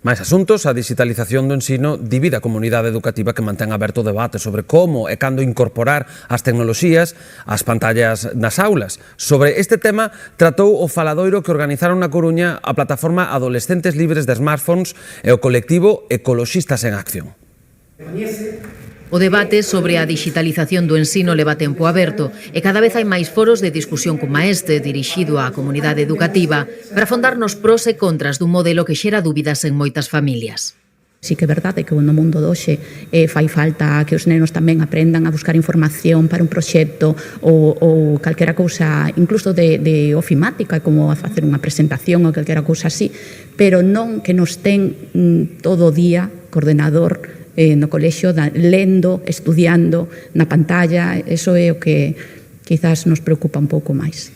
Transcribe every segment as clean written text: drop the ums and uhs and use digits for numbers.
Máis asuntos, a digitalización do ensino divide a comunidade educativa que mantén aberto o debate sobre como e cando incorporar as tecnoloxías ás pantallas nas aulas. Sobre este tema tratou o faladoiro que organizaron na Coruña a plataforma Adolescentes Libres de Smartphones e o colectivo Ecoloxistas en Acción. O debate sobre a digitalización do ensino leva tempo aberto e cada vez hai máis foros de discusión como este dirixido á comunidade educativa para afondar nos pros e contras dun modelo que xera dúbidas en moitas familias. Sí que é verdade que no mundo de hoxe fai falta que os nenos tamén aprendan a buscar información para un proxecto ou calquera cousa, incluso de ofimática, como a facer unha presentación ou calquera cousa así, pero non que nos ten todo o día coordenador no colexio, lendo, estudiando na pantalla. Eso é o que quizás nos preocupa un pouco máis.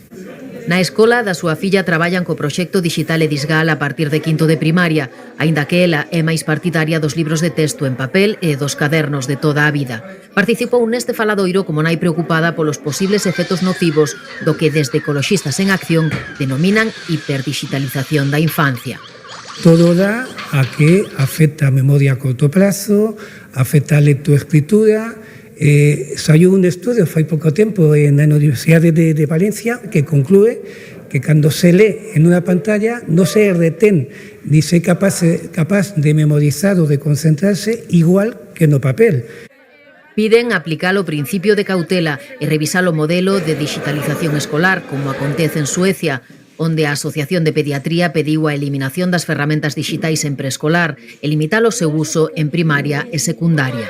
Na escola da súa filla traballan co proxecto Digital Edisgal a partir de quinto de primaria, aínda que ela é máis partidaria dos libros de texto en papel e dos cadernos de toda a vida. Participou neste faladoiro como nai preocupada polos posibles efectos nocivos do que desde Ecoloxistas en Acción denominan hiperdigitalización da infancia. Todo dá a que afecta a memoria a corto prazo, afecta a lectoescritura. Saiu un estudio fai pouco tempo na Universidade de Valencia que conclúe que cando se lee en unha pantalla non se retén ni se é capaz de memorizar ou de concentrarse igual que no papel. Piden aplicar o principio de cautela e revisar o modelo de digitalización escolar, como acontece en Suecia, onde a Asociación de Pediatría pediu a eliminación das ferramentas digitais en preescolar e limitar o seu uso en primaria e secundaria.